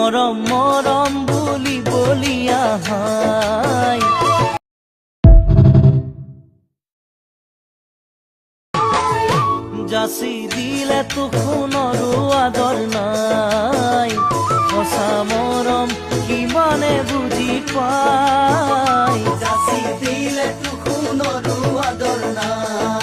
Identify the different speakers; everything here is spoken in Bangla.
Speaker 1: মরম মরম বুলি বলিয়া হাই যাচি দিলে তোখনৰো আদৰ নাই সঁচা মৰম কিমানে বুজি পাই
Speaker 2: যাচি দিলে তোখনৰো আদৰ নাই